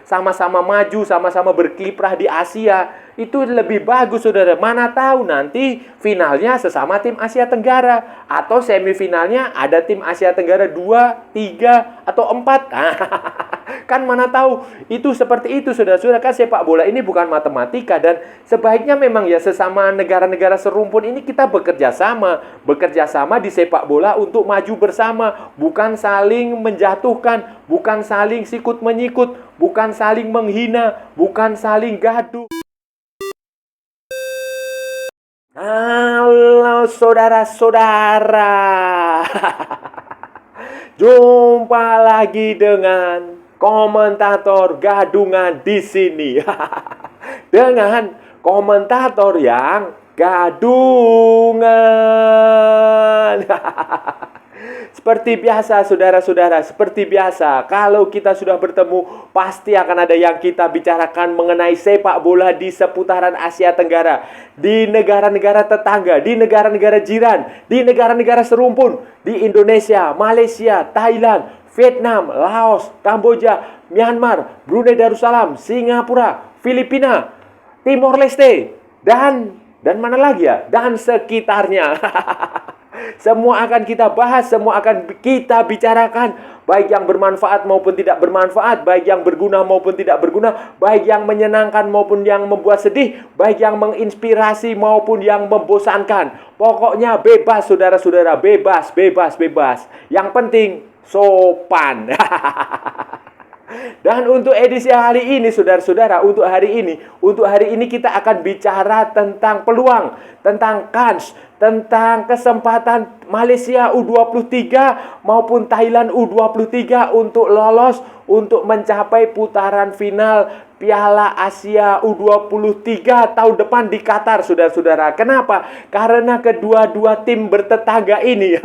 sama-sama maju, sama-sama berkiprah di Asia. Itu lebih bagus, saudara. Mana tahu nanti finalnya sesama tim Asia Tenggara. Atau semifinalnya ada tim Asia Tenggara 2, 3, atau 4. Kan mana tahu. Itu seperti itu, saudara-saudara. Kan sepak bola ini bukan matematika. Dan sebaiknya memang ya sesama negara-negara serumpun ini kita bekerja sama. Bekerja sama di sepak bola untuk maju bersama. Bukan saling menjatuhkan. Bukan saling sikut-menyikut. Bukan saling menghina. Bukan saling gaduh. Halo saudara-saudara. Jumpa lagi dengan komentator gadungan di sini. Dengan komentator yang gadungan. Seperti biasa, saudara-saudara, seperti biasa, kalau kita sudah bertemu, pasti akan ada yang kita bicarakan mengenai sepak bola di seputaran Asia Tenggara, di negara-negara tetangga, di negara-negara jiran, di negara-negara serumpun, di Indonesia, Malaysia, Thailand, Vietnam, Laos, Kamboja, Myanmar, Brunei Darussalam, Singapura, Filipina, Timor Leste, dan mana lagi ya? Dan sekitarnya. Semua akan kita bahas, semua akan kita bicarakan, baik yang bermanfaat maupun tidak bermanfaat, baik yang berguna maupun tidak berguna, baik yang menyenangkan maupun yang membuat sedih, baik yang menginspirasi maupun yang membosankan. Pokoknya bebas, saudara-saudara, bebas, bebas, bebas. Yang penting sopan. Dan untuk edisi hari ini, saudara-saudara, untuk hari ini kita akan bicara tentang peluang, tentang kans, tentang kesempatan Malaysia U23 maupun Thailand U23 untuk lolos, untuk mencapai putaran final Piala Asia U23 tahun depan di Qatar, saudara-saudara. Kenapa? Karena kedua-dua tim bertetangga ini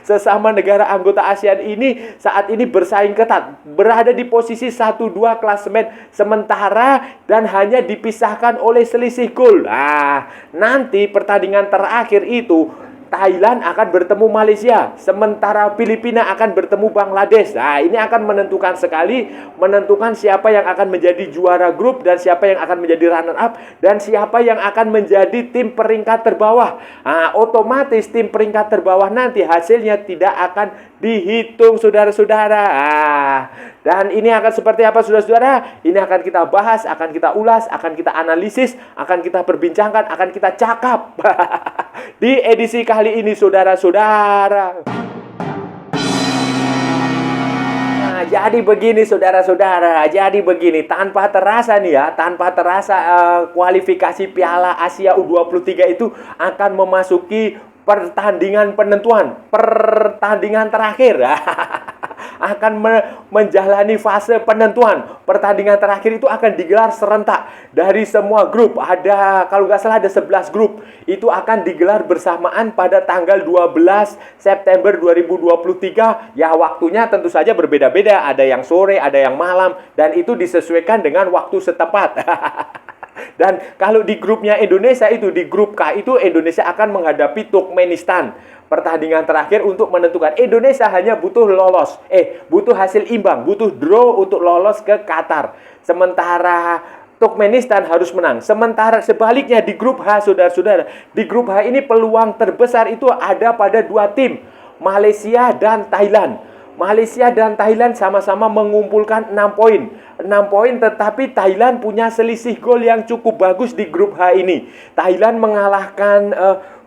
sesama negara anggota ASEAN ini saat ini bersaing ketat, berada di posisi 1-2 klasemen sementara dan hanya dipisahkan oleh selisih gol. Nah, nanti pertandingan terakhir itu Thailand akan bertemu Malaysia, sementara Filipina akan bertemu Bangladesh. Nah, ini akan menentukan sekali, menentukan siapa yang akan menjadi juara grup dan siapa yang akan menjadi runner up dan siapa yang akan menjadi tim peringkat terbawah. Nah, otomatis tim peringkat terbawah nanti hasilnya tidak akan dihitung, saudara-saudara. Dan ini akan seperti apa, saudara-saudara? Ini akan kita bahas, akan kita ulas, akan kita analisis, akan kita perbincangkan, akan kita cakap di edisi kali ini, saudara-saudara. Nah, jadi begini, saudara-saudara. Jadi begini, tanpa terasa nih ya, tanpa terasa kualifikasi Piala Asia U23 itu akan memasuki pertandingan penentuan, pertandingan terakhir. Akan menjalani fase penentuan. Pertandingan terakhir itu akan digelar serentak dari semua grup. Ada, kalau nggak salah ada 11 grup. Itu akan digelar bersamaan pada tanggal 12 September 2023. Ya, waktunya tentu saja berbeda-beda. Ada yang sore, ada yang malam. Dan itu disesuaikan dengan waktu setempat. Dan kalau di grupnya Indonesia itu, di grup K itu Indonesia akan menghadapi Turkmenistan. Pertandingan terakhir untuk menentukan. Indonesia hanya butuh lolos. Butuh hasil imbang, butuh draw untuk lolos ke Qatar. Sementara Turkmenistan harus menang. Sementara sebaliknya di grup H, saudara-saudara. Di grup H ini peluang terbesar itu ada pada dua tim, Malaysia dan Thailand. Malaysia dan Thailand sama-sama mengumpulkan 6 poin. 6 poin, tetapi Thailand punya selisih gol yang cukup bagus di grup H ini. Thailand mengalahkan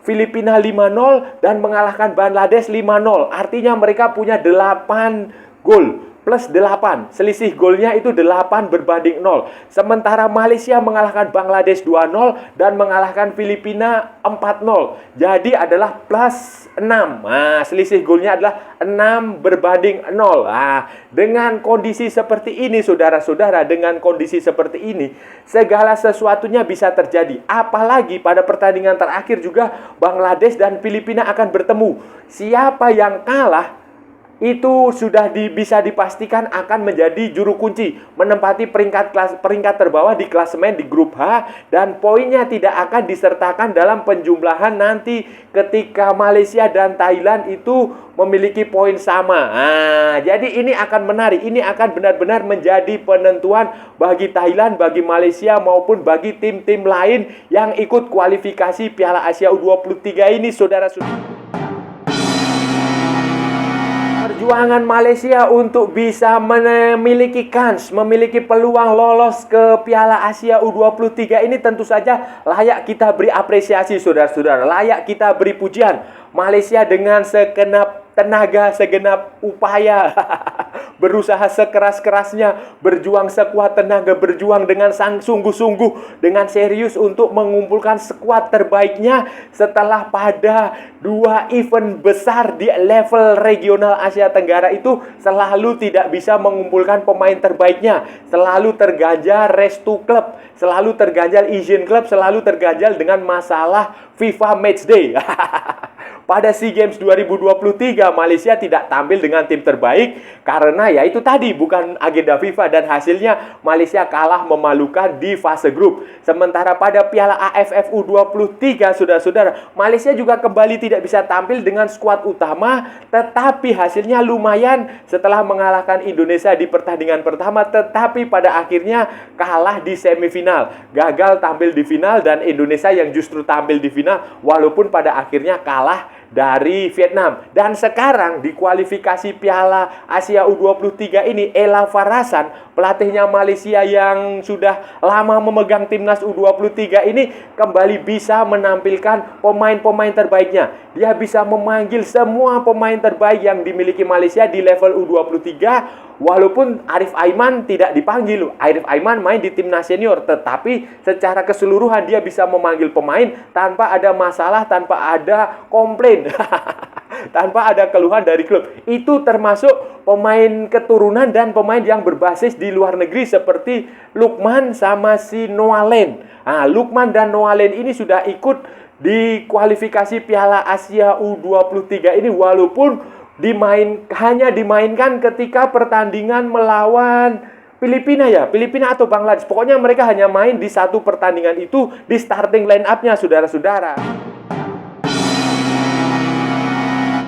Filipina 5-0 dan mengalahkan Bangladesh 5-0. Artinya mereka punya 8 gol plus 8. Selisih golnya itu 8 berbanding 0. Sementara Malaysia mengalahkan Bangladesh 2-0 dan mengalahkan Filipina 4-0. Jadi adalah plus 6. Nah, selisih golnya adalah 6 berbanding 0. Nah, dengan kondisi seperti ini, saudara-saudara, dengan kondisi seperti ini, segala sesuatunya bisa terjadi. Apalagi pada pertandingan terakhir juga Bangladesh dan Filipina akan bertemu. Siapa yang kalah itu sudah bisa dipastikan akan menjadi juru kunci, menempati peringkat terbawah di klasemen di grup H, dan poinnya tidak akan disertakan dalam penjumlahan nanti ketika Malaysia dan Thailand itu memiliki poin sama. Nah, jadi ini akan menarik, ini akan benar-benar menjadi penentuan bagi Thailand, bagi Malaysia maupun bagi tim-tim lain yang ikut kualifikasi Piala Asia U23 ini, saudara-saudara. Perjuangan Malaysia untuk bisa memiliki kans, memiliki peluang lolos ke Piala Asia U23 ini tentu saja layak kita beri apresiasi, saudara-saudara. Layak kita beri pujian. Malaysia dengan segenap tenaga, segenap upaya berusaha sekeras-kerasnya, berjuang sekuat tenaga, berjuang dengan sungguh-sungguh, dengan serius untuk mengumpulkan skuad terbaiknya setelah pada 2 event besar di level regional Asia Tenggara itu selalu tidak bisa mengumpulkan pemain terbaiknya, selalu terganjal restu klub, selalu terganjal izin klub, selalu terganjal dengan masalah FIFA Matchday. Pada SEA Games 2023, Malaysia tidak tampil dengan tim terbaik karena ya itu tadi bukan agenda FIFA, dan hasilnya Malaysia kalah memalukan di fase grup. Sementara pada Piala AFF U23, saudara-saudara, Malaysia juga kembali tidak bisa tampil dengan skuad utama, tetapi hasilnya lumayan setelah mengalahkan Indonesia di pertandingan pertama, tetapi pada akhirnya kalah di semifinal. Gagal tampil di final, dan Indonesia yang justru tampil di final walaupun pada akhirnya kalah dari Vietnam. Dan sekarang di kualifikasi Piala Asia U23 ini, Ella Farasan, pelatihnya Malaysia yang sudah lama memegang timnas U23 ini, kembali bisa menampilkan pemain-pemain terbaiknya. Dia bisa memanggil semua pemain terbaik yang dimiliki Malaysia di level U23. Walaupun Arif Aiman tidak dipanggil, Arif Aiman main di timnas senior, tetapi secara keseluruhan dia bisa memanggil pemain tanpa ada masalah, tanpa ada komplain, tanpa ada keluhan dari klub. Itu termasuk pemain keturunan dan pemain yang berbasis di luar negeri seperti Lukman sama si Noalen. Nah, Lukman dan Noalen ini sudah ikut di kualifikasi Piala Asia U23 ini, walaupun hanya dimainkan ketika pertandingan melawan Filipina atau Bangladesh. Pokoknya mereka hanya main di satu pertandingan itu di starting line up-nya, saudara-saudara.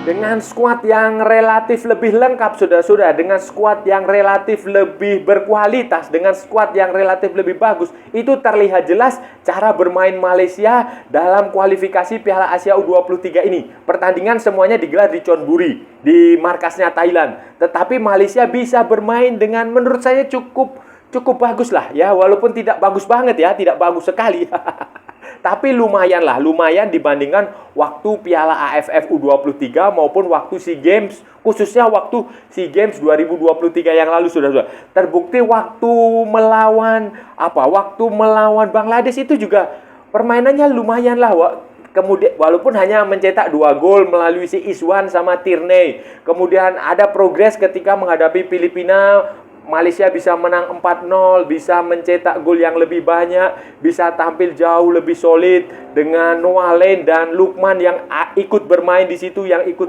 Dengan skuad yang relatif lebih lengkap, saudara-saudara, dengan skuad yang relatif lebih berkualitas, dengan skuad yang relatif lebih bagus, itu terlihat jelas cara bermain Malaysia dalam kualifikasi Piala Asia U23 ini. Pertandingan semuanya digelar di Chonburi, di markasnya Thailand. Tetapi Malaysia bisa bermain dengan menurut saya cukup bagus lah ya, walaupun tidak bagus banget ya, tidak bagus sekali. Tapi lumayan lah, lumayan dibandingkan waktu Piala AFF U23 maupun waktu SEA Games, khususnya waktu SEA Games 2023 yang lalu, saudara-saudara. Terbukti waktu melawan Bangladesh itu juga permainannya lumayan lah. Kemudian walaupun hanya mencetak 2 gol melalui si Iswan sama Tierney. Kemudian ada progres ketika menghadapi Filipina. Malaysia bisa menang 4-0, bisa mencetak gol yang lebih banyak, bisa tampil jauh lebih solid dengan Noalen dan Lukman yang ikut bermain di situ, yang ikut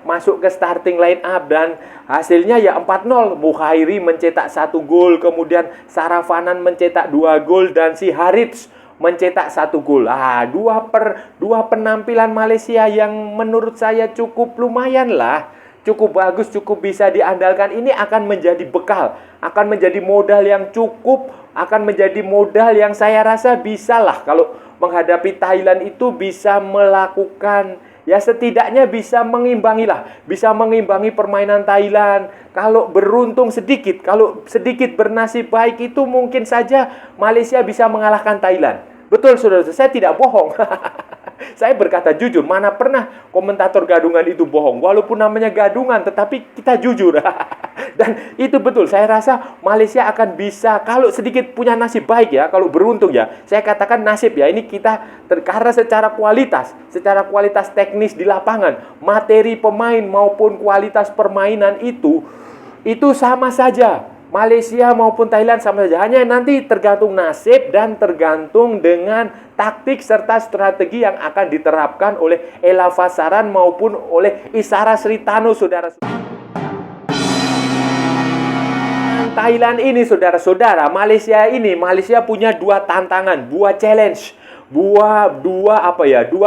masuk ke starting line up, dan hasilnya ya 4-0. Mukhairi mencetak 1 gol, kemudian Sarafanan mencetak 2 gol, dan si Harits mencetak 1 gol. Dua penampilan Malaysia yang menurut saya cukup lumayan lah. Cukup bagus, cukup bisa diandalkan. Ini akan menjadi bekal, akan menjadi modal yang cukup, akan menjadi modal yang saya rasa bisa lah kalau menghadapi Thailand itu bisa melakukan, ya setidaknya bisa mengimbangi lah, bisa mengimbangi permainan Thailand. Kalau beruntung sedikit, kalau sedikit bernasib baik, itu mungkin saja Malaysia bisa mengalahkan Thailand. Betul, saudara, saya tidak bohong. Saya berkata jujur, mana pernah komentator gadungan itu bohong. Walaupun namanya gadungan, tetapi kita jujur. Dan itu betul, saya rasa Malaysia akan bisa, kalau sedikit punya nasib baik ya, kalau beruntung ya. Saya katakan nasib ya, ini kita, karena secara kualitas teknis di lapangan, materi pemain maupun kualitas permainan itu sama saja. Malaysia maupun Thailand sama saja. Hanya nanti tergantung nasib dan tergantung dengan taktik serta strategi yang akan diterapkan oleh Ella Farasan maupun oleh Isara Sritano, saudara-saudara. melawan Thailand ini, saudara-saudara, Malaysia punya dua tantangan, dua challenge, dua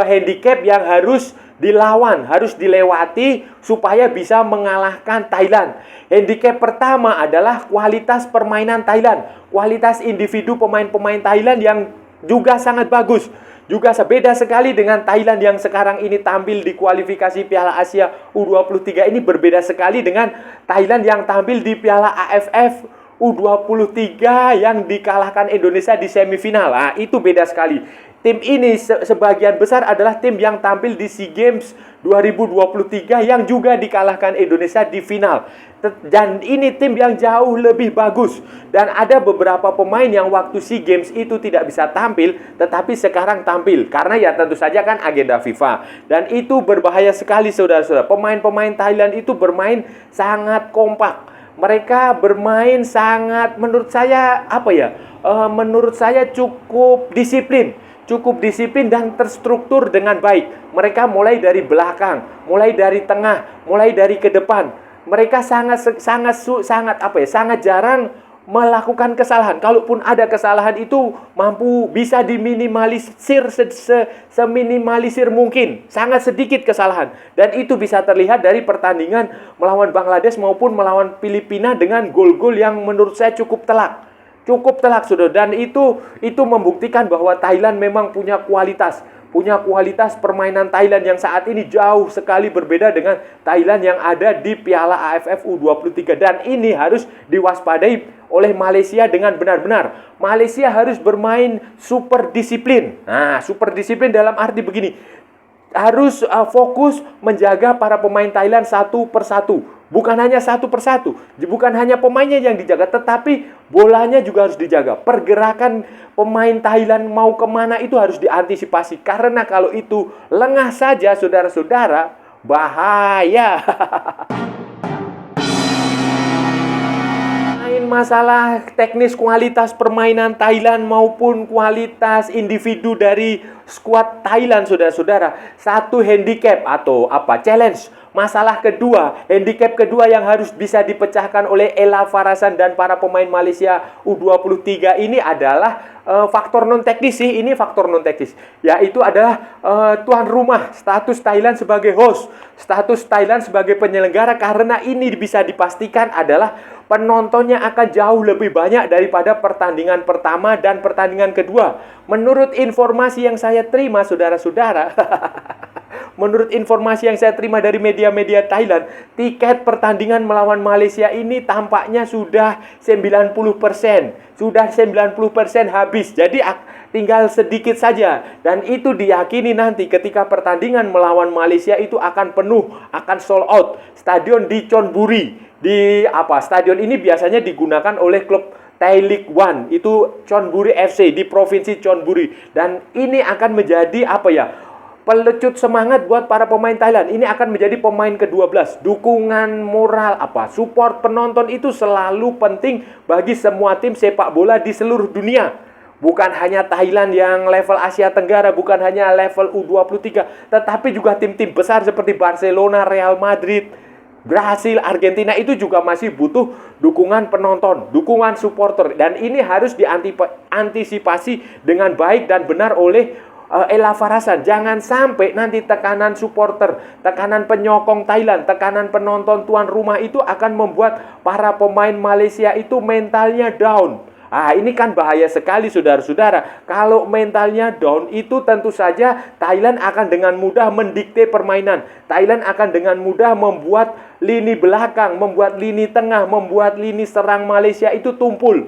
handicap yang harus dilawan, harus dilewati supaya bisa mengalahkan Thailand. Handicap pertama adalah kualitas permainan Thailand, kualitas individu pemain-pemain Thailand yang juga sangat bagus. Juga beda sekali dengan Thailand yang sekarang ini tampil di kualifikasi Piala Asia U23 ini, berbeda sekali dengan Thailand yang tampil di Piala AFF U23 yang dikalahkan Indonesia di semifinal. Nah, itu beda sekali. Tim ini sebagian besar adalah tim yang tampil di SEA Games 2023 yang juga dikalahkan Indonesia di final. Dan ini tim yang jauh lebih bagus. Dan ada beberapa pemain yang waktu SEA Games itu tidak bisa tampil, tetapi sekarang tampil. Karena ya tentu saja kan agenda FIFA. Dan itu berbahaya sekali, saudara-saudara. Pemain-pemain Thailand itu bermain sangat kompak. Mereka bermain sangat, menurut saya cukup disiplin dan terstruktur dengan baik. Mereka mulai dari belakang, mulai dari tengah, mulai dari ke depan. Mereka sangat jarang melakukan kesalahan. Kalaupun ada kesalahan itu bisa diminimalisir seminimalisir mungkin. Sangat sedikit kesalahan. Dan itu bisa terlihat dari pertandingan melawan Bangladesh maupun melawan Filipina dengan gol-gol yang menurut saya cukup telak. Saudara. Dan itu membuktikan bahwa Thailand memang punya kualitas permainan Thailand yang saat ini jauh sekali berbeda dengan Thailand yang ada di Piala AFF U23. Dan ini harus diwaspadai oleh Malaysia dengan benar-benar. Malaysia harus bermain super disiplin. Nah, super disiplin dalam arti begini. Harus fokus menjaga para pemain Thailand satu persatu. Bukan hanya satu persatu, bukan hanya pemainnya yang dijaga, tetapi bolanya juga harus dijaga. Pergerakan pemain Thailand mau kemana itu harus diantisipasi. Karena kalau itu lengah saja, saudara-saudara, bahaya. Masalah teknis kualitas permainan Thailand maupun kualitas individu dari skuad Thailand, saudara-saudara. Satu handicap atau challenge. Masalah kedua, handicap kedua yang harus bisa dipecahkan oleh Ella Farasan dan para pemain Malaysia U23 ini adalah faktor non teknis sih. Ini faktor non teknis, yaitu adalah tuan rumah, status Thailand sebagai host, status Thailand sebagai penyelenggara. Karena ini bisa dipastikan adalah penontonnya akan jauh lebih banyak daripada pertandingan pertama dan pertandingan kedua. Menurut informasi yang saya terima, saudara-saudara, menurut informasi yang saya terima dari media-media Thailand, tiket pertandingan melawan Malaysia ini tampaknya sudah 90%. Sudah 90% habis. Jadi tinggal sedikit saja. Dan itu diyakini nanti ketika pertandingan melawan Malaysia itu akan penuh, akan sold out. Stadion di Chonburi. Stadion ini biasanya digunakan oleh klub Thai League One, itu Chonburi FC di provinsi Chonburi. Dan ini akan menjadi pelecut semangat buat para pemain Thailand. Ini akan menjadi pemain ke-12. Dukungan moral support penonton itu selalu penting bagi semua tim sepak bola di seluruh dunia. Bukan hanya Thailand yang level Asia Tenggara, bukan hanya level U23, tetapi juga tim-tim besar seperti Barcelona, Real Madrid, Brasil, Argentina itu juga masih butuh dukungan penonton, dukungan supporter. Dan ini harus diantisipasi dengan baik dan benar oleh Ella Farasan. Jangan sampai nanti tekanan supporter, tekanan penyokong Thailand, tekanan penonton tuan rumah itu akan membuat para pemain Malaysia itu mentalnya down. Ini kan bahaya sekali, saudara-saudara. Kalau mentalnya down, itu tentu saja Thailand akan dengan mudah mendikte permainan. Thailand akan dengan mudah membuat lini belakang, membuat lini tengah, membuat lini serang Malaysia itu tumpul.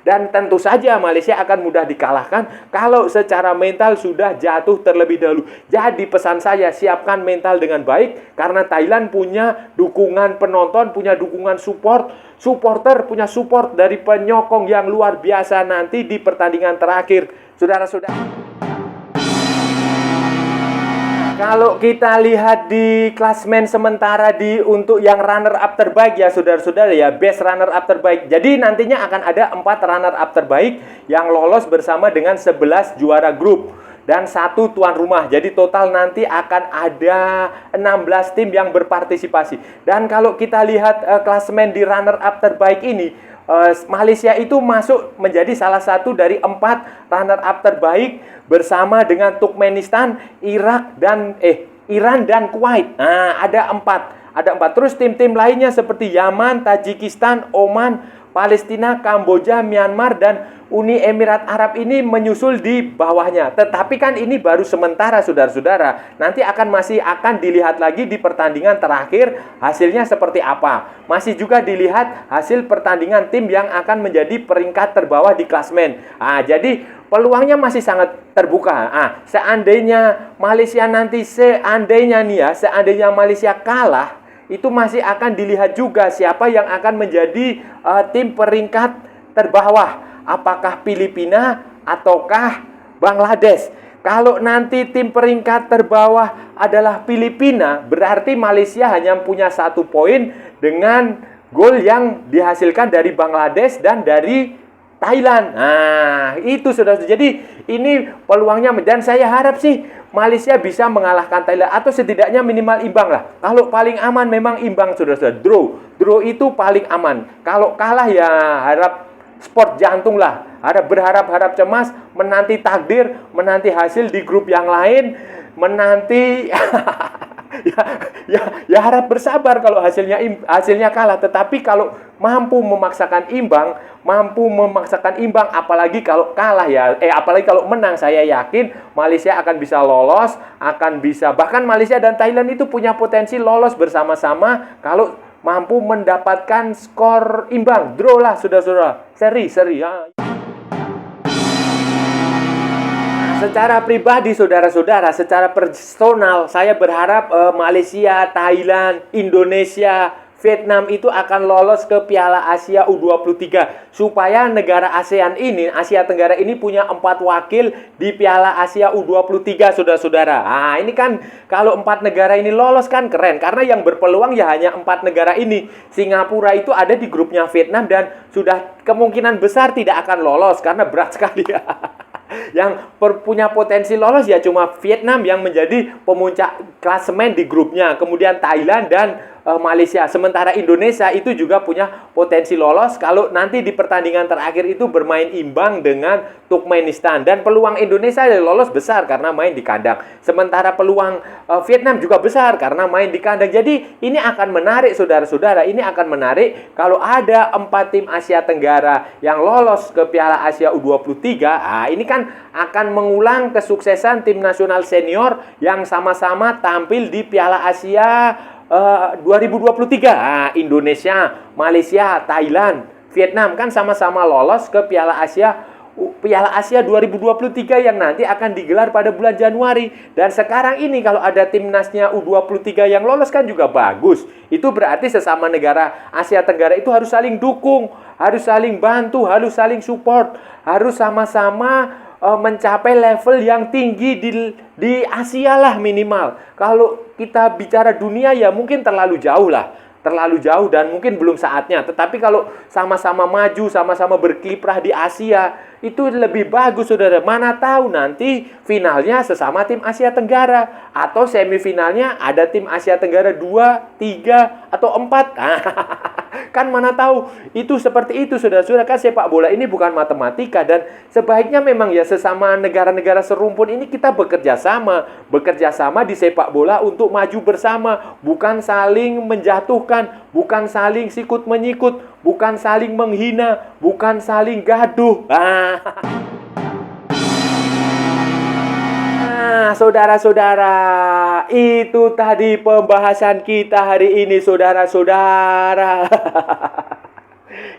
Dan tentu saja Malaysia akan mudah dikalahkan kalau secara mental sudah jatuh terlebih dahulu. Jadi pesan saya, siapkan mental dengan baik, karena Thailand punya dukungan penonton, punya dukungan supporter, punya support dari penyokong yang luar biasa nanti di pertandingan terakhir, saudara-saudara. Kalau kita lihat di klasmen sementara untuk yang runner up terbaik ya, saudara-saudara ya, best runner up terbaik. Jadi nantinya akan ada 4 runner up terbaik yang lolos bersama dengan 11 juara grup dan 1 tuan rumah. Jadi total nanti akan ada 16 tim yang berpartisipasi. Dan kalau kita lihat klasmen di runner up terbaik ini, Malaysia itu masuk menjadi salah satu dari 4 runner-up terbaik bersama dengan Turkmenistan, Iran dan Kuwait. Nah, ada 4. Terus tim-tim lainnya seperti Yaman, Tajikistan, Oman, Palestina, Kamboja, Myanmar, dan Uni Emirat Arab ini menyusul di bawahnya. Tetapi kan ini baru sementara, saudara-saudara. Nanti masih akan dilihat lagi di pertandingan terakhir hasilnya seperti apa. Masih juga dilihat hasil pertandingan tim yang akan menjadi peringkat terbawah di klasmen. Jadi peluangnya masih sangat terbuka. Seandainya Malaysia Malaysia kalah, itu masih akan dilihat juga siapa yang akan menjadi tim peringkat terbawah. Apakah Filipina ataukah Bangladesh? Kalau nanti tim peringkat terbawah adalah Filipina, berarti Malaysia hanya punya 1 poin dengan gol yang dihasilkan dari Bangladesh dan dari Thailand. Itu sudah. Jadi ini peluangnya, dan saya harap sih Malaysia bisa mengalahkan Thailand atau setidaknya minimal imbang lah. Kalau paling aman memang imbang, saudara-saudara. Draw itu paling aman. Kalau kalah ya harap sport jantung lah. Berharap cemas, menanti takdir, menanti hasil di grup yang lain, menanti ya harap bersabar kalau hasilnya kalah. Tetapi kalau mampu memaksakan imbang, apalagi kalau kalah apalagi kalau menang, saya yakin Malaysia akan bisa lolos, bahkan Malaysia dan Thailand itu punya potensi lolos bersama-sama kalau mampu mendapatkan skor imbang, draw lah, saudara-saudara, seri ya. Secara pribadi, saudara-saudara, secara personal, saya berharap Malaysia, Thailand, Indonesia, Vietnam itu akan lolos ke Piala Asia U23 supaya negara ASEAN ini, Asia Tenggara ini punya 4 wakil di Piala Asia U23, saudara-saudara. Ini kan kalau 4 negara ini lolos kan keren, karena yang berpeluang ya hanya 4 negara ini. Singapura itu ada di grupnya Vietnam dan sudah kemungkinan besar tidak akan lolos karena berat sekali ya. Yang punya potensi lolos ya cuma Vietnam yang menjadi pemuncak klasemen di grupnya, kemudian Thailand dan Malaysia. Sementara Indonesia itu juga punya potensi lolos kalau nanti di pertandingan terakhir itu bermain imbang dengan Turkmenistan. Dan peluang Indonesia lolos besar karena main di kandang. Sementara peluang Vietnam juga besar karena main di kandang. Jadi ini akan menarik, saudara-saudara. Ini akan menarik kalau ada 4 tim Asia Tenggara yang lolos ke Piala Asia U23. Ini kan akan mengulang kesuksesan tim nasional senior yang sama-sama tampil di Piala Asia 2023. Indonesia, Malaysia, Thailand, Vietnam kan sama-sama lolos ke Piala Asia 2023 yang nanti akan digelar pada bulan Januari. Dan sekarang ini kalau ada timnasnya U23 yang lolos kan juga bagus. Itu berarti sesama negara Asia Tenggara itu harus saling dukung, harus saling bantu, harus saling support, harus sama-sama mencapai level yang tinggi di Asia lah minimal. Kalau kita bicara dunia ya mungkin terlalu jauh dan mungkin belum saatnya. Tetapi kalau sama-sama maju, sama-sama berkiprah di Asia, itu lebih bagus, saudara. Mana tahu nanti finalnya sesama tim Asia Tenggara, atau semifinalnya ada tim Asia Tenggara 2, 3, atau 4. Kan mana tahu itu seperti itu, saudara-saudara. Kan sepak bola ini bukan matematika, dan sebaiknya memang ya sesama negara-negara serumpun ini kita bekerja sama di sepak bola untuk maju bersama, bukan saling menjatuhkan, bukan saling sikut menyikut, bukan saling menghina, bukan saling gaduh. Saudara-saudara, itu tadi pembahasan kita hari ini, saudara-saudara.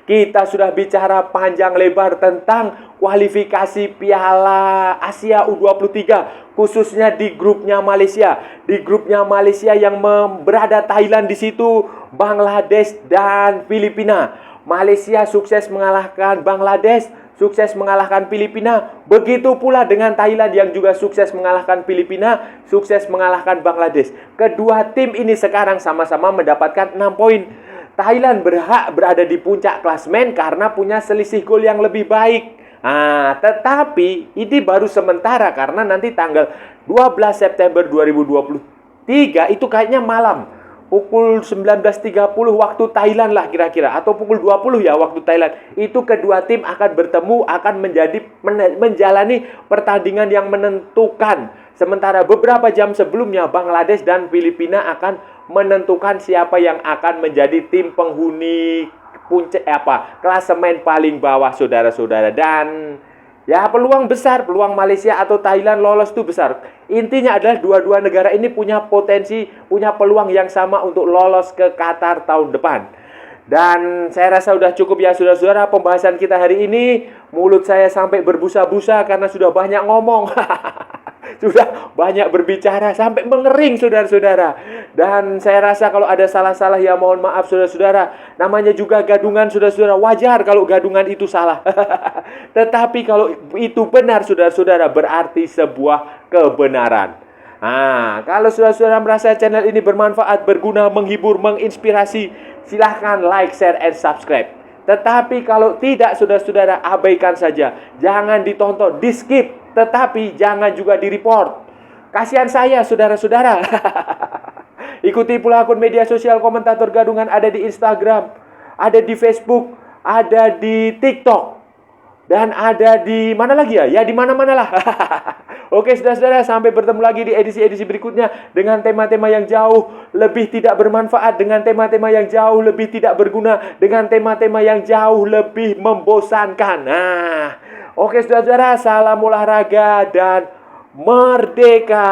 Kita sudah bicara panjang lebar tentang kualifikasi Piala Asia U23, khususnya di grupnya Malaysia. Di grupnya Malaysia yang berada Thailand di situ, Bangladesh dan Filipina. Malaysia sukses mengalahkan Bangladesh, sukses mengalahkan Filipina. Begitu pula dengan Thailand yang juga sukses mengalahkan Filipina, sukses mengalahkan Bangladesh. Kedua tim ini sekarang sama-sama mendapatkan 6 poin. Thailand berhak berada di puncak klasmen karena punya selisih gol yang lebih baik. Tetapi ini baru sementara karena nanti tanggal 12 September 2023 itu kayaknya malam. pukul 19.30 waktu Thailand lah kira-kira, atau pukul 20 ya waktu Thailand. Itu kedua tim akan bertemu, akan menjalani pertandingan yang menentukan. Sementara beberapa jam sebelumnya Bangladesh dan Filipina akan menentukan siapa yang akan menjadi tim penghuni klasemen paling bawah, saudara-saudara. Dan ya peluang besar, peluang Malaysia atau Thailand lolos itu besar. Intinya adalah dua-dua negara ini punya potensi, punya peluang yang sama untuk lolos ke Qatar tahun depan. Dan saya rasa sudah cukup ya saudara-saudara pembahasan kita hari ini. Mulut saya sampai berbusa-busa karena sudah banyak ngomong. Sudah banyak berbicara sampai mengering saudara-saudara. Dan saya rasa kalau ada salah-salah ya mohon maaf saudara-saudara. Namanya juga gadungan saudara-saudara. Wajar kalau gadungan itu salah. Tetapi kalau itu benar saudara-saudara berarti sebuah kebenaran. Nah, kalau saudara-saudara merasa channel ini bermanfaat, berguna, menghibur, menginspirasi, silahkan like, share, and subscribe. Tetapi kalau tidak saudara-saudara abaikan saja. Jangan ditonton, di skip. Tetapi jangan juga di-report. Kasihan saya saudara-saudara. Ikuti pula akun media sosial Komentator Gadungan, ada di Instagram, ada di Facebook, ada di TikTok, dan ada di mana lagi ya? Ya di mana-mana lah. Oke saudara-saudara, sampai bertemu lagi di edisi-edisi berikutnya dengan tema-tema yang jauh lebih tidak bermanfaat, dengan tema-tema yang jauh lebih tidak berguna, dengan tema-tema yang jauh lebih membosankan. Nah, oke saudara-saudara, salam olahraga dan merdeka.